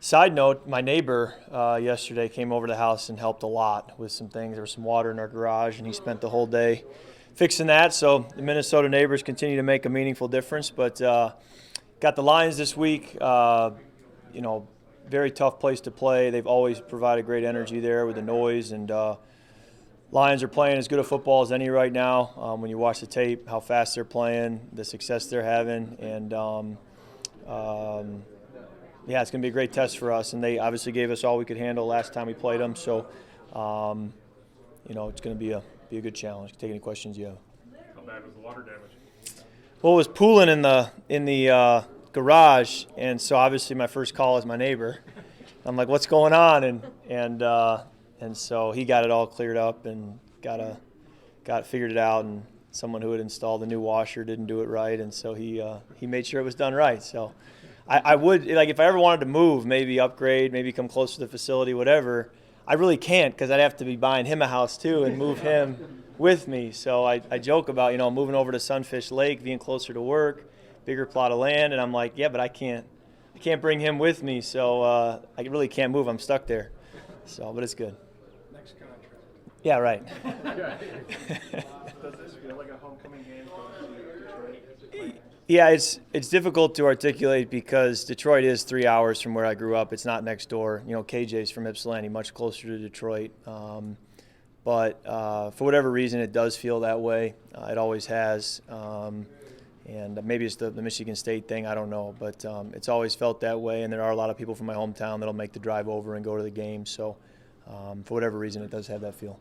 Side note, my neighbor yesterday came over to the house and helped a lot with some things. There was some water in our garage, and he spent the whole day fixing that. So the Minnesota neighbors continue to make a meaningful difference. But got the Lions this week. Very tough place to play. They've always provided great energy there with the noise, and Lions are playing as good a football as any right now. When you watch the tape, how fast they're playing, the success they're having, and yeah, it's going to be a great test for us. And they obviously gave us all we could handle last time we played them. So, it's going to be a good challenge. Take any questions you have. How bad was the water damage? Well, it was pooling in the garage, and so obviously my first call is my neighbor. I'm like, "What's going on?" And so he got it all cleared up and figured it out. And someone who had installed the new washer didn't do it right, and so he made sure it was done right. So I would, like, if I ever wanted to move, maybe upgrade, maybe come closer to the facility, whatever. I really can't because I'd have to be buying him a house too and move him with me. So I joke about moving over to Sunfish Lake, being closer to work, bigger plot of land, and I'm like, yeah, but I can't bring him with me, so I really can't move. I'm stuck there. So, but it's good. Next contract. Yeah, right. Does this feel like a homecoming game going to Detroit? Yeah, it's difficult to articulate because Detroit is 3 hours from where I grew up. It's not next door. KJ's from Ypsilanti, much closer to Detroit. But for whatever reason, it does feel that way. It always has. And maybe it's the Michigan State thing, I don't know. But it's always felt that way, and there are a lot of people from my hometown that'll make the drive over and go to the game. So for whatever reason, it does have that feel.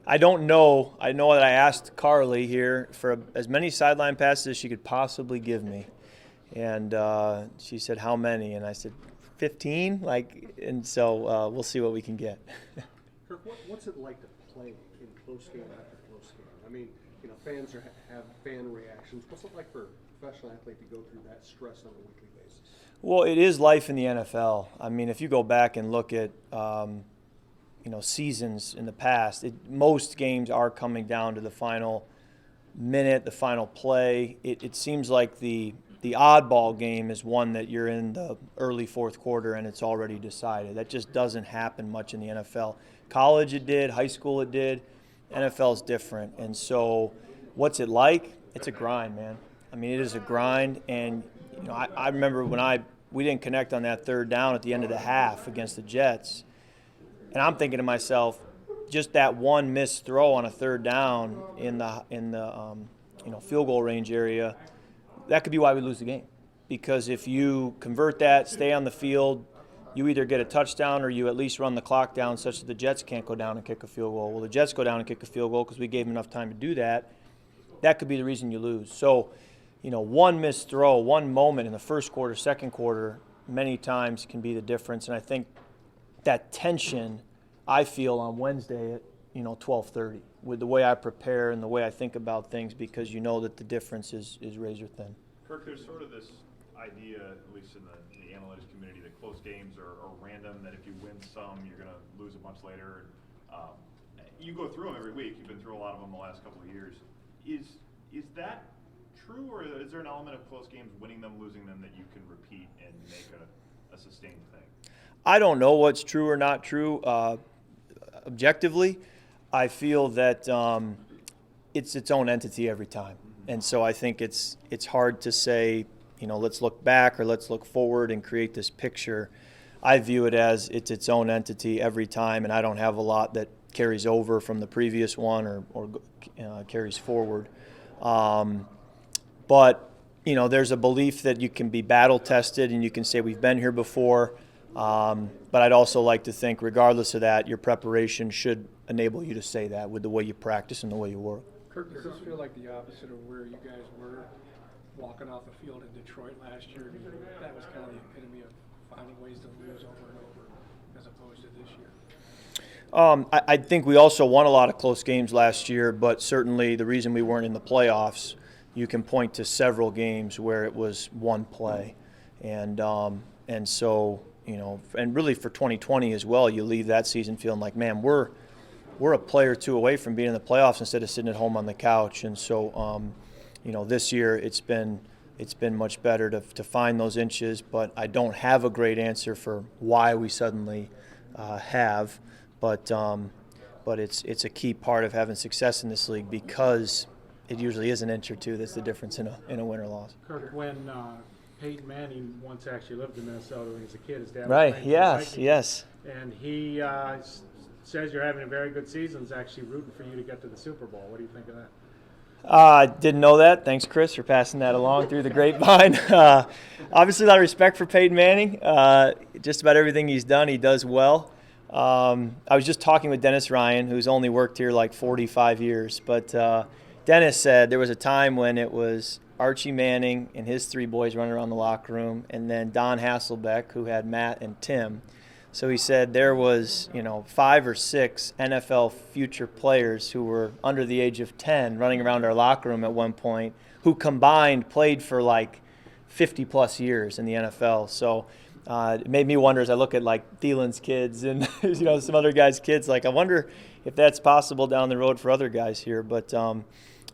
I don't know. I know that I asked Carly here for as many sideline passes as she could possibly give me. And she said, how many? And I said, 15? And so we'll see what we can get. Kirk, what's it like to play in close game after close game? I mean, fans have fan reactions. What's it like for a professional athlete to go through that stress on a weekly basis? Well, it is life in the NFL. I mean, if you go back and look at seasons in the past, most games are coming down to the final minute, the final play. It seems like the oddball game is one that you're in the early fourth quarter and it's already decided. That just doesn't happen much in the NFL. College it did, high school it did. NFL is different. And so what's it like? It's a grind, man. I mean, it is a grind. And I remember when we didn't connect on that third down at the end of the half against the Jets. And I'm thinking to myself, just that one missed throw on a third down in the field goal range area, that could be why we lose the game. Because if you convert that, stay on the field, you either get a touchdown or you at least run the clock down such that the Jets can't go down and kick a field goal. Well, the Jets go down and kick a field goal because we gave them enough time to do that. That could be the reason you lose. So, one missed throw, one moment in the first quarter, second quarter, many times can be the difference. And I think that tension I feel on Wednesday at 12:30 with the way I prepare and the way I think about things, because that the difference is razor thin. Kirk, there's sort of this idea, at least in the analytics community, that close games are random, that if you win some, you're going to lose a bunch later. You go through them every week. You've been through a lot of them the last couple of years. Is that true, or is there an element of close games, winning them, losing them, that you can repeat and make a sustained thing? I don't know what's true or not true. Objectively, I feel that it's its own entity every time. And so I think it's hard to say, let's look back or let's look forward and create this picture. I view it as it's its own entity every time, and I don't have a lot that carries over from the previous one or carries forward. But there's a belief that you can be battle tested and you can say we've been here before. But I'd also like to think, regardless of that, your preparation should enable you to say that with the way you practice and the way you work. Kirk, does this feel like the opposite of where you guys were walking off the field in Detroit last year? I mean, that was kind of the epitome of finding ways to lose over and over as opposed to this year. I think we also won a lot of close games last year, but certainly the reason we weren't in the playoffs, you can point to several games where it was one play. And so, and really for 2020 as well, you leave that season feeling like, man, we're a play or two away from being in the playoffs instead of sitting at home on the couch. And so, this year it's been it's been much better to find those inches. But I don't have a great answer for why we suddenly have. But it's a key part of having success in this league because it usually is an inch or two that's the difference in a win or loss. Kirk, when Peyton Manning once actually lived in Minnesota when he was a kid, his dad was Right, playing for the yes, Vikings, yes. and he says you're having a very good season, is actually rooting for you to get to the Super Bowl. What do you think of that? I didn't know that. Thanks, Chris, for passing that along through the grapevine. Obviously, a lot of respect for Peyton Manning. Just about everything he's done, he does well. I was just talking with Dennis Ryan, who's only worked here like 45 years. But Dennis said there was a time when it was Archie Manning and his three boys running around the locker room, and then Don Hasselbeck, who had Matt and Tim. So he said there was, 5 or 6 NFL future players who were under the age of 10 running around our locker room at one point, who combined played for like 50-plus years in the NFL. So it made me wonder as I look at like Thielen's kids and some other guys' kids, like I wonder if that's possible down the road for other guys here. But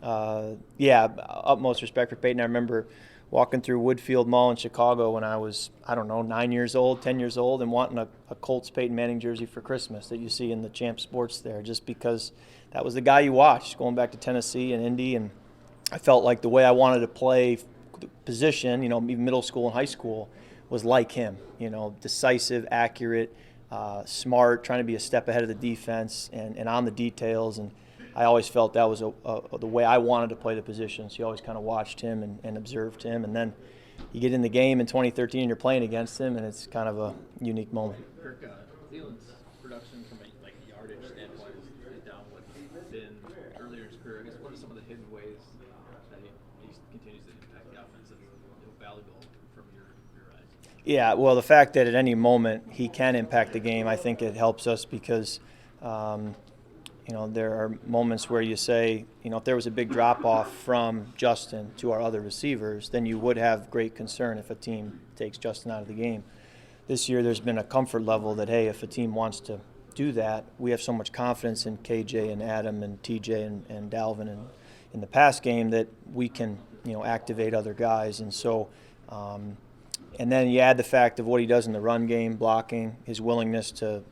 utmost respect for Peyton. I remember walking through Woodfield Mall in Chicago when I was, 9 years old, 10 years old, and wanting a Colts Peyton Manning jersey for Christmas that you see in the Champ Sports there, just because that was the guy you watched going back to Tennessee and Indy. And I felt like the way I wanted to play the position, even middle school and high school, was like him, decisive, accurate, smart, trying to be a step ahead of the defense and on the details. And I always felt that was the way I wanted to play the position. So you always kind of watched him and observed him. And then you get in the game in 2013 and you're playing against him, and it's kind of a unique moment. Kirk, Thielen's production from a yardage standpoint is down what it's been earlier in his career. I guess what are some of the hidden ways that he continues to impact the offense that's valuable from your eyes? Yeah, well, the fact that at any moment he can impact the game, I think it helps us because there are moments where you say, if there was a big drop-off from Justin to our other receivers, then you would have great concern if a team takes Justin out of the game. This year there's been a comfort level that, hey, if a team wants to do that, we have so much confidence in KJ and Adam and TJ and Dalvin and in the pass game that we can, activate other guys. And so and then you add the fact of what he does in the run game, blocking, his willingness to,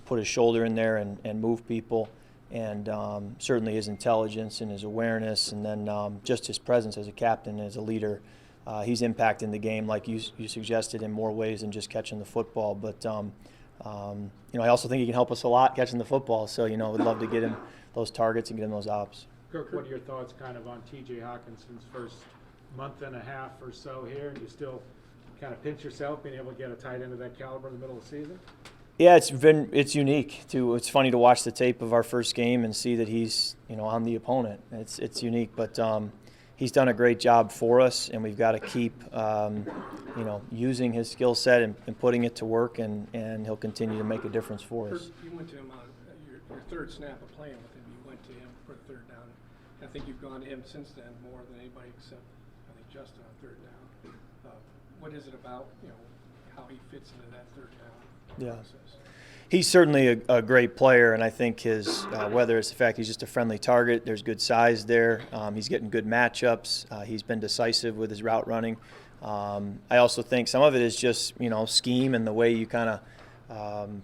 put his shoulder in there and move people, and certainly his intelligence and his awareness, and then just his presence as a captain, as a leader. He's impacting the game, like you suggested, in more ways than just catching the football. But I also think he can help us a lot catching the football. So we'd love to get him those targets and get him those ops. Kirk, what are your thoughts kind of on T.J. Hawkinson's first month and a half or so here, and you still kind of pinch yourself being able to get a tight end of that caliber in the middle of the season? Yeah, it's unique too. It's funny to watch the tape of our first game and see that he's on the opponent. It's unique, but he's done a great job for us, and we've got to keep using his skill set and putting it to work, and he'll continue to make a difference for us. You went to him on your third snap of playing with him. You went to him for the third down. I think you've gone to him since then more than anybody except Justin on third down. What is it about how he fits into that third down process? He's certainly a great player, and I think his whether it's the fact he's just a friendly target, there's good size there. He's getting good matchups. He's been decisive with his route running. I also think some of it is just scheme and the way you kind of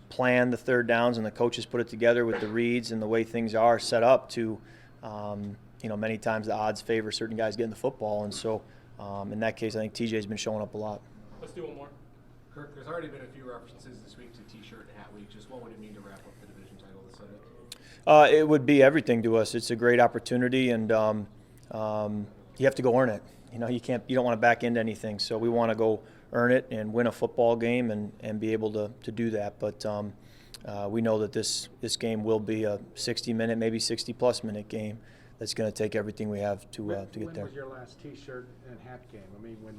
plan the third downs, and the coaches put it together with the reads and the way things are set up to many times the odds favor certain guys getting the football, and so in that case I think TJ's been showing up a lot. Let's do one more. Kirk, there's already been a few references this week to T-shirt and hat week. Just what would it mean to wrap up the division title this Sunday? It would be everything to us. It's a great opportunity, and you have to go earn it. You don't want to back into anything. So we want to go earn it and win a football game and be able to do that. But we know that this game will be a 60-minute, maybe 60-plus minute game. That's going to take everything we have to get there. When was your last T-shirt and hat game? I mean, when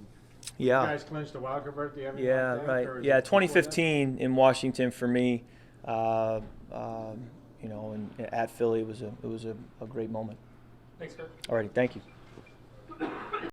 you Yeah. guys clinched the wild card berth, do you have any Yeah, update, right. or is Yeah, it before that? 2015 in Washington for me. And at Philly, it was a great moment. Thanks, Kirk. All righty, thank you.